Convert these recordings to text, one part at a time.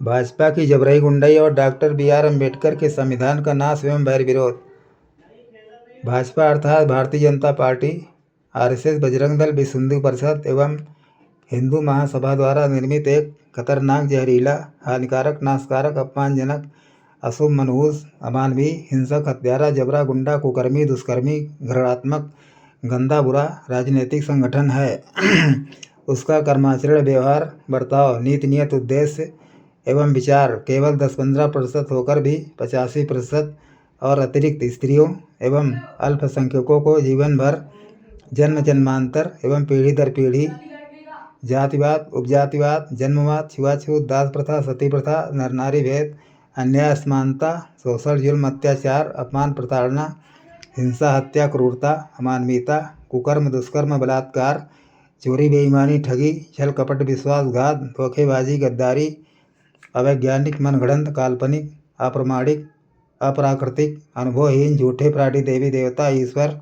भाजपा की जबरई गुंडई और doctor B R. Ambedkar के संविधान का नाश एवं बैर विरोध। भाजपा अर्थात भारतीय जनता पार्टी, आरएसएस, बजरंग दल, विश्व हिंदू परिषद एवं हिंदू महासभा द्वारा निर्मित एक खतरनाक, जहरीला, हानिकारक, नाशकारक, अपमानजनक, अशुभ, मनहूस, अमानवीय, हिंसक, हत्यारा, जबरा, गुंडा, कुकर्मी, दुष्कर्मी, घृणात्मक, गंदा, बुरा राजनीतिक संगठन है। उसका कर्माचरण, व्यवहार, बर्ताव, नीति, नियत, उद्देश्य एवं विचार केवल 10-15% होकर भी 85% और अतिरिक्त स्त्रियों एवं अल्पसंख्यकों को जीवन भर, जन्म जन्मांतर एवं पीढ़ी दर पीढ़ी जातिवाद, उपजातिवाद, जन्मवाद, छुआछूत, दास प्रथा, सती प्रथा, नर नारी भेद, अन्याय, असमानता, शोषण, जुल्म, अत्याचार, अपमान, प्रताड़ना, हिंसा, हत्या, क्रूरता, अमानवीयता, कुकर्म, दुष्कर्म, बलात्कार, चोरी, बेईमानी, ठगी, छल, कपट, विश्वासघात, धोखेबाजी, गद्दारी, अवैज्ञानिक, मनगढ़ंत, काल्पनिक, अप्रामाणिक, अप्राकृतिक, अनुभवहीन, झूठे, प्राणी, देवी देवता, ईश्वर,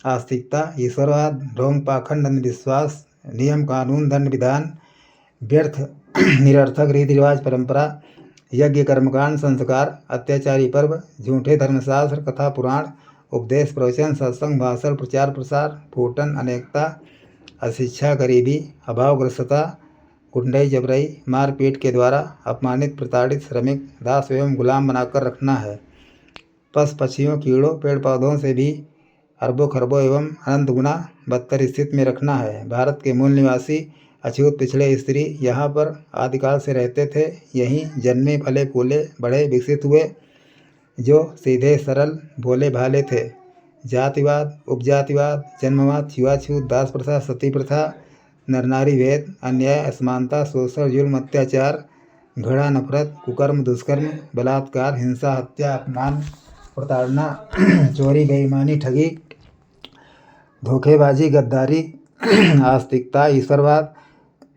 आस्तिकता, ईश्वरवाद, ढोंग, पाखंड, अंधविश्वास, नियम, कानून, दंड, विधान, व्यर्थ, निरर्थक रीति रिवाज, परंपरा, यज्ञ, कर्मकांड, संस्कार, अत्याचारी पर्व, झूठे धर्मशास्त्र, कथा, पुराण, उपदेश, प्रवचन, सत्संग, भाषण, प्रचार प्रसार, फूटन, अनेकता, अशिक्षा, गरीबी, अभावग्रस्तता, गुंडई, जबरई, मारपीट के द्वारा अपमानित, प्रताड़ित, श्रमिक, दास एवं गुलाम बनाकर रखना है। पशु पक्षियों, कीड़ों, पेड़ पौधों से भी अरबों खरबों एवं अनंत गुना बदतर स्थिति में रखना है। भारत के मूल निवासी अछूत पिछड़े स्त्री यहाँ पर आदिकाल से रहते थे। यहीं जन्मे, फले, फूले, बढ़े, विकसित हुए, जो सीधे, सरल, भोले भाले थे। जातिवाद, उपजातिवाद, जन्मवाद, छुआछूत, दास प्रथा, सती प्रथा, नर नारी भेद, अन्याय, असमानता, शोषण, जुल्म, अत्याचार, घृणा, नफरत, कुकर्म, दुष्कर्म, बलात्कार, हिंसा, हत्या, अपमान, प्रताड़ना, चोरी, बेईमानी, ठगी, धोखेबाजी, गद्दारी, आस्तिकता, ईश्वरवाद,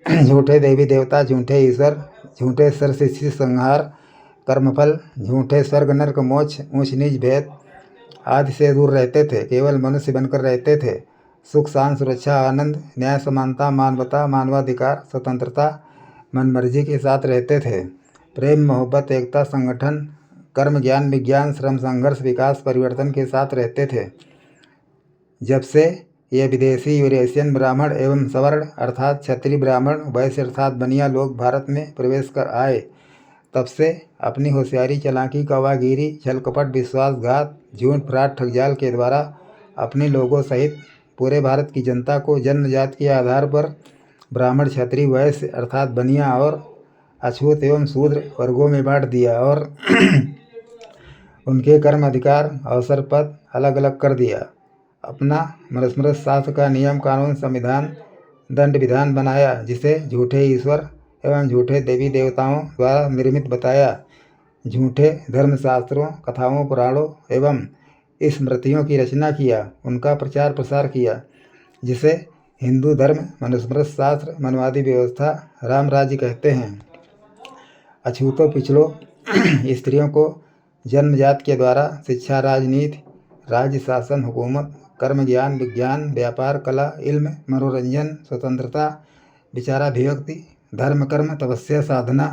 झूठे देवी देवता, झूठे ईश्वर, झूठे सर शिष्य संहार, कर्मफल, झूठे स्वर्ग नरक मोक्ष, ऊंच नीच भेद आदि से दूर रहते थे। केवल मनुष्य बनकर रहते थे। सुख, शांति, सुरक्षा, आनंद, न्याय, समानता, मानवता, मानवाधिकार, स्वतंत्रता, मनमर्जी के साथ रहते थे। प्रेम, मोहब्बत, एकता, संगठन, कर्म, ज्ञान, विज्ञान, श्रम, संघर्ष, विकास, परिवर्तन के साथ रहते थे। जब से ये विदेशी, यूरेशियन, ब्राह्मण एवं सवर्ण अर्थात क्षत्रिय, ब्राह्मण, वैश्य अर्थात बनिया लोग भारत में प्रवेश कर आए, तब से अपनी होशियारी, चालाकी, कौवागिरी, छल कपट, विश्वासघात, झूठ, फ्रॉड, ठगजाल के द्वारा अपने लोगों सहित पूरे भारत की जनता को जन्मजात के आधार पर ब्राह्मण, क्षत्रिय, वैश्य अर्थात बनिया और अछूत एवं शूद्र वर्गों में बांट दिया और उनके कर्म, अधिकार, अवसर, पद अलग अलग कर दिया। अपना मनुस्मृत शास्त्र का नियम, कानून, संविधान, दंड, विधान बनाया, जिसे झूठे ईश्वर एवं झूठे देवी देवताओं द्वारा निर्मित बताया। झूठे धर्मशास्त्रों, कथाओं, पुराणों एवं स्मृतियों की रचना किया, उनका प्रचार प्रसार किया, जिसे हिंदू धर्म, मनुस्मृत शास्त्र, मनवादी व्यवस्था, राम राज्य कहते हैं। अछूतों, पिछड़ों, स्त्रियों को जन्मजात के द्वारा शिक्षा, राजनीति, राज्य शासन, हुकूमत, कर्म, ज्ञान, विज्ञान, व्यापार, कला, इल्म, मनोरंजन, स्वतंत्रता, विचाराभिव्यक्ति, धर्म, कर्म, तपस्या, साधना,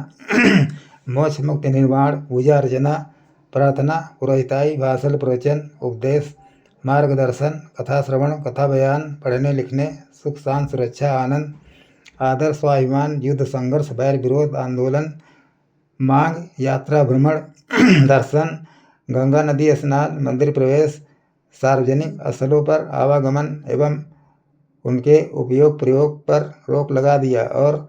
मोक्ष, मुक्ति, निर्वाण, पूजा अर्चना, प्रार्थना, पुरोहिताई, भाषण, प्रवचन, उपदेश, मार्गदर्शन, कथा श्रवण, कथा बयान, पढ़ने लिखने, सुख, शांति, सुरक्षा, आनंद, आदर, स्वाभिमान, युद्ध, संघर्ष, बैर विरोध, आंदोलन, मांग, यात्रा, भ्रमण, दर्शन, गंगा नदी स्नान, मंदिर प्रवेश, सार्वजनिक स्थलों पर आवागमन एवं उनके उपयोग प्रयोग पर रोक लगा दिया और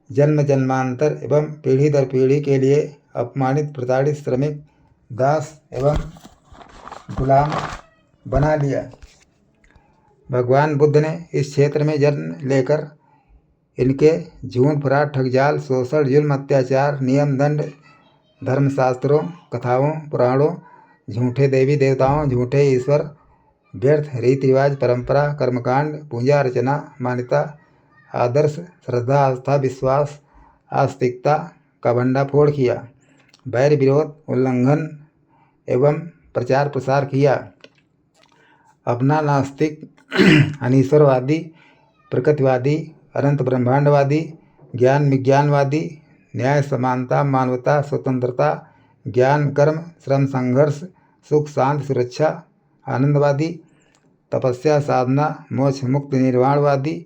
जन्म जन्मांतर एवं पीढ़ी दर पीढ़ी के लिए अपमानित, प्रताड़ित, श्रमिक, दास एवं गुलाम बना लिया। भगवान बुद्ध ने इस क्षेत्र में जन्म लेकर इनके झूठ, फ्रॉड, ठगजाल, शोषण, जुल्म, अत्याचार, नियम, दंड, धर्मशास्त्रों, कथाओं, पुराणों, झूठे देवी देवताओं, झूठे ईश्वर, व्यर्थ रीति रिवाज, परंपरा, कर्मकांड, पूजा अर्चना, मान्यता, आदर्श, श्रद्धा, आस्था, विश्वास, आस्तिकता का भंडाफोड़ किया, बैर विरोध, उल्लंघन एवं प्रचार प्रसार किया। अपना नास्तिक, अनीश्वरवादी, प्रकृतिवादी, अनंत ब्रह्मांडवादी, ज्ञान विज्ञानवादी, न्याय, समानता, मानवता, स्वतंत्रता, ज्ञान, कर्म, श्रम, संघर्ष, सुख, शांति, सुरक्षा, आनंदवादी, तपस्या, साधना, मोक्ष, मुक्त, निर्वाणवादी,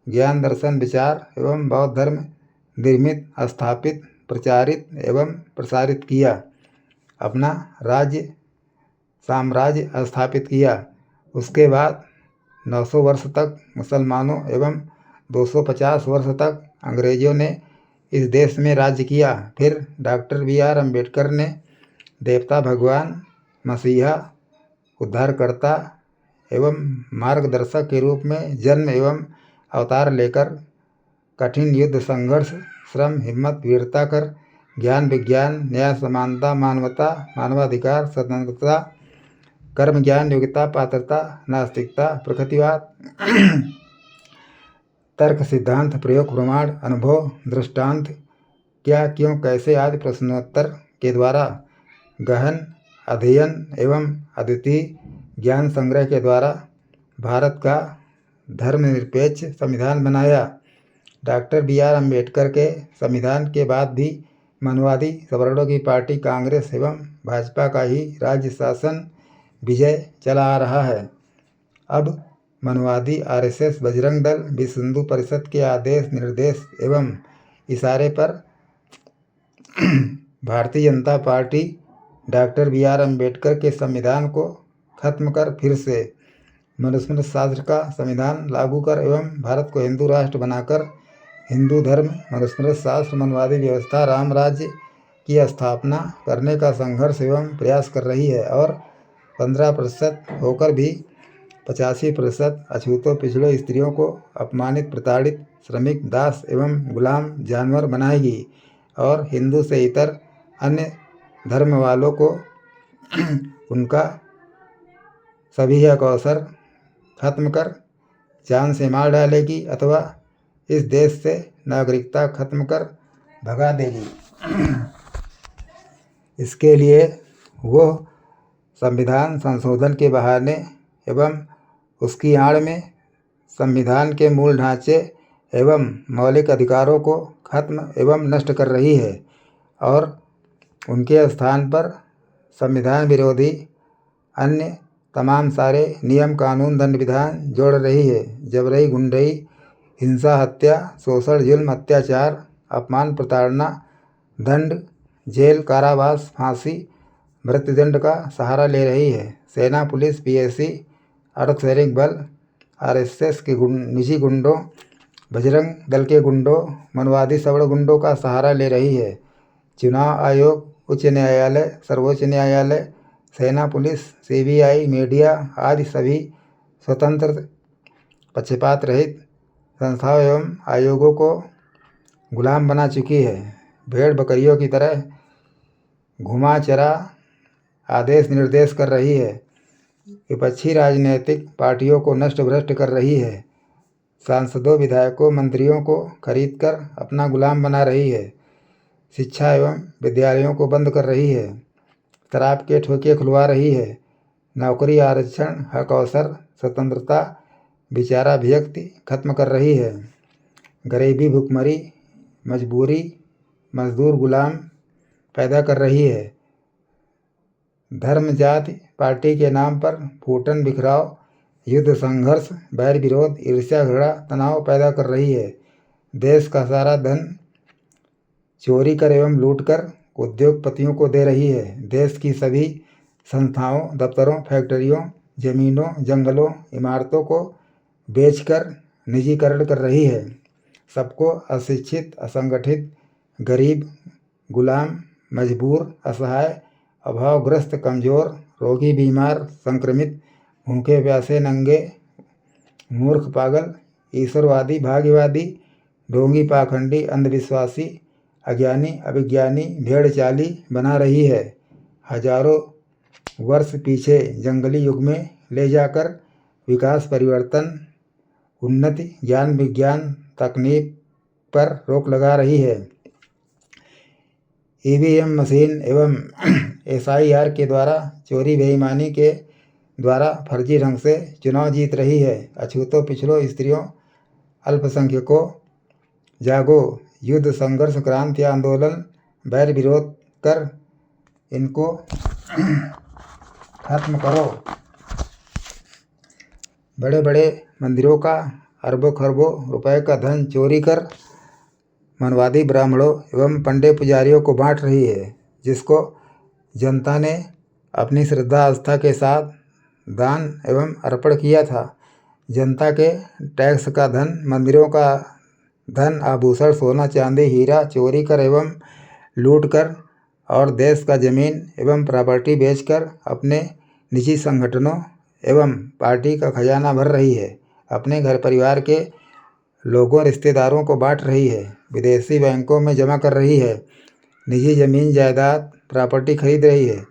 ज्ञान, दर्शन, विचार एवं बौद्ध धर्म निर्मित, स्थापित, प्रचारित एवं प्रसारित किया। अपना राज्य साम्राज्य स्थापित किया। उसके बाद 900 वर्ष तक मुसलमानों एवं 250 वर्ष तक अंग्रेजों ने इस देश में राज्य किया। फिर डॉक्टर बी.आर. अम्बेडकर ने देवता, भगवान, मसीहा, उद्धारकर्ता एवं मार्गदर्शक के रूप में जन्म एवं अवतार लेकर कठिन युद्ध, संघर्ष, श्रम, हिम्मत, वीरता कर ज्ञान, विज्ञान, न्याय, समानता, मानवता, मानवाधिकार, स्वतंत्रता, कर्म, ज्ञान, योग्यता, पात्रता, नास्तिकता, प्रकृतिवाद, तर्क, सिद्धांत, प्रयोग, प्रमाण, अनुभव, दृष्टांत, क्या, क्यों, कैसे आदि प्रश्नोत्तर के द्वारा गहन अध्ययन एवं अद्वितीय ज्ञान संग्रह के द्वारा भारत का धर्मनिरपेक्ष संविधान बनाया। Doctor B R. अम्बेडकर के संविधान के बाद भी मनवादी सवर्णों की पार्टी कांग्रेस एवं भाजपा का ही राज्य शासन विजय चला आ रहा है। अब मनवादी आरएसएस, बजरंग दल, विश्व हिंदू परिषद के आदेश, निर्देश एवं इशारे पर Bharatiya Janata party doctor B R. Ambedkar के संविधान को खत्म कर फिर से मनुस्मृति शास्त्र का संविधान लागू कर एवं भारत को हिंदू राष्ट्र बनाकर हिंदू धर्म, मनुस्मृति शास्त्र, मनवादी व्यवस्था, राम राज्य की स्थापना करने का संघर्ष एवं प्रयास कर रही है और 15% होकर भी 85% अछूतों, पिछड़ों, स्त्रियों को अपमानित, प्रताड़ित, श्रमिक, दास एवं गुलाम जानवर बनाएगी और हिंदू से इतर अन्य धर्म वालों को उनका सभी हक अवसर खत्म कर जान से मार डालेगी अथवा इस देश से नागरिकता खत्म कर भगा देगी। इसके लिए वो संविधान संशोधन के बहाने एवं उसकी आड़ में संविधान के मूल ढांचे एवं मौलिक अधिकारों को खत्म एवं नष्ट कर रही है और उनके स्थान पर संविधान विरोधी अन्य तमाम सारे नियम, कानून, दंड, विधान जोड़ रही है। जबरई, गुंडई, हिंसा, हत्या, शोषण, जुल्म, अत्याचार, अपमान, प्रताड़ना, दंड, जेल, कारावास, फांसी, मृत्युदंड का सहारा ले रही है। सेना, पुलिस, पीएसी, अर्धसैनिक बल, आरएसएस के निजी गुंडों, बजरंग दल के गुंडों, मनवादी सवर्ण गुंडों का सहारा ले रही है। चुनाव आयोग, उच्च न्यायालय, सर्वोच्च न्यायालय, सेना, पुलिस, सीबीआई, मीडिया आदि सभी स्वतंत्र, पक्षपात रहित संस्थाओं एवं आयोगों को गुलाम बना चुकी है। भेड़ बकरियों की तरह घुमा चरा आदेश निर्देश कर रही है। विपक्षी राजनीतिक पार्टियों को नष्ट भ्रष्ट कर रही है। सांसदों, विधायकों, मंत्रियों को खरीदकर अपना गुलाम बना रही है। शिक्षा एवं विद्यालयों को बंद कर रही है। शराब के ठेके खुलवा रही है। नौकरी, आरक्षण, हक अवसर, स्वतंत्रता, विचाराभिव्यक्ति खत्म कर रही है। गरीबी, भुखमरी, मजबूरी, मजदूर, गुलाम पैदा कर रही है। धर्म, जाति, पार्टी के नाम पर फूटन, बिखराव, युद्ध, संघर्ष, बैर विरोध, ईर्ष्या, घृणा, तनाव पैदा कर रही है। देश का सारा धन चोरी कर एवं लूट कर उद्योगपतियों को दे रही है। देश की सभी संस्थाओं, दफ्तरों, फैक्ट्रियों, जमीनों, जंगलों, इमारतों को बेचकर निजीकरण कर रही है। सबको अशिक्षित, असंगठित, गरीब, गुलाम, मजबूर, असहाय, अभावग्रस्त, कमजोर, रोगी, बीमार, संक्रमित, भूखे प्यासे, नंगे, मूर्ख, पागल, ईश्वरवादी, भाग्यवादी, ढोंगी, पाखंडी, अंधविश्वासी, अज्ञानी, अभिज्ञानी, भेड़ चाली बना रही है। हजारों वर्ष पीछे जंगली युग में ले जाकर विकास, परिवर्तन, उन्नति, ज्ञान, विज्ञान, तकनीक पर रोक लगा रही है। ईवीएम मशीन एवं एसआईआर के द्वारा चोरी, बेईमानी के द्वारा फर्जी ढंग से चुनाव जीत रही है। अछूतों, पिछड़ों, स्त्रियों, अल्पसंख्यकों जागो, युद्ध संघर्ष क्रांति आंदोलन वैर विरोध कर इनको खत्म करो। बड़े बड़े मंदिरों का अरबों खरबों रुपए का धन चोरी कर मनवादी ब्राह्मणों एवं पंडित पुजारियों को बांट रही है, जिसको जनता ने अपनी श्रद्धा आस्था के साथ दान एवं अर्पण किया था। जनता के टैक्स का धन, मंदिरों का धन, आभूषण, सोना चांदी हीरा चोरी कर एवं लूट कर और देश का जमीन एवं प्रॉपर्टी बेचकर अपने निजी संगठनों एवं पार्टी का खजाना भर रही है। अपने घर परिवार के लोगों रिश्तेदारों को बांट रही है, विदेशी बैंकों में जमा कर रही है, निजी जमीन जायदाद प्रॉपर्टी खरीद रही है,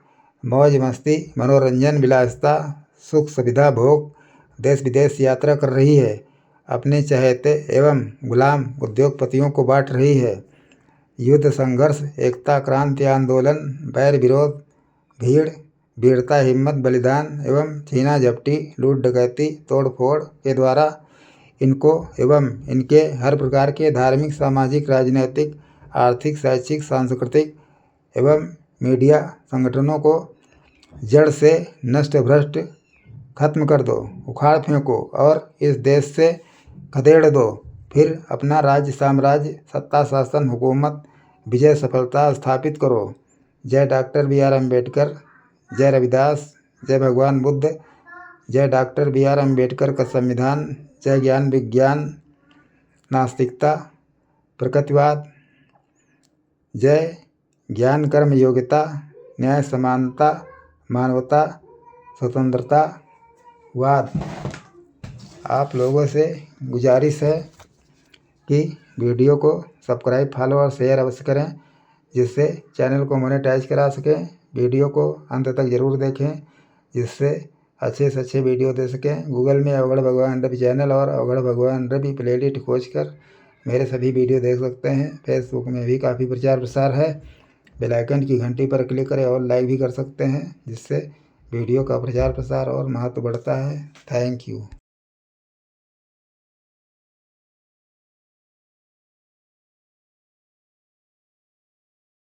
मौज मस्ती मनोरंजन विलासिता सुख सुविधा भोग देश विदेश यात्रा कर रही है, अपने चहेते एवं गुलाम उद्योगपतियों को बांट रही है। युद्ध संघर्ष एकता क्रांति आंदोलन वैर विरोध भीड़ वीरता हिम्मत बलिदान एवं छीना झपटी लूट डकैती तोड़ फोड़ के द्वारा इनको एवं इनके हर प्रकार के धार्मिक सामाजिक राजनीतिक आर्थिक शैक्षिक सांस्कृतिक एवं मीडिया संगठनों को जड़ से नष्ट भ्रष्ट खत्म कर दो, उखाड़ फेंको और इस देश से खदेड़ दो। फिर अपना राज्य साम्राज्य सत्ता शासन हुकूमत विजय सफलता स्थापित करो। जय डॉक्टर बी.आर. अम्बेडकर, जय रविदास, जय भगवान बुद्ध, जय डॉक्टर बी.आर. अम्बेडकर का संविधान, जय ज्ञान विज्ञान नास्तिकता प्रकृतिवाद, जय ज्ञान कर्म योग्यता न्याय समानता मानवता स्वतंत्रता वाद। आप लोगों से गुजारिश है कि वीडियो को सब्सक्राइब फॉलो और शेयर अवश्य करें, जिससे चैनल को मोनेटाइज करा सकें। वीडियो को अंत तक ज़रूर देखें, जिससे अच्छे से अच्छे वीडियो दे सकें। गूगल में अवगढ़ भगवान रवि चैनल और अवगढ़ भगवान रवि प्लेलिस्ट खोज कर मेरे सभी वीडियो देख सकते हैं। फेसबुक में भी काफ़ी प्रचार प्रसार है। बेल आइकन की घंटी पर क्लिक करें और लाइक भी कर सकते हैं, जिससे वीडियो का प्रचार प्रसार और महत्व बढ़ता है। Thank you.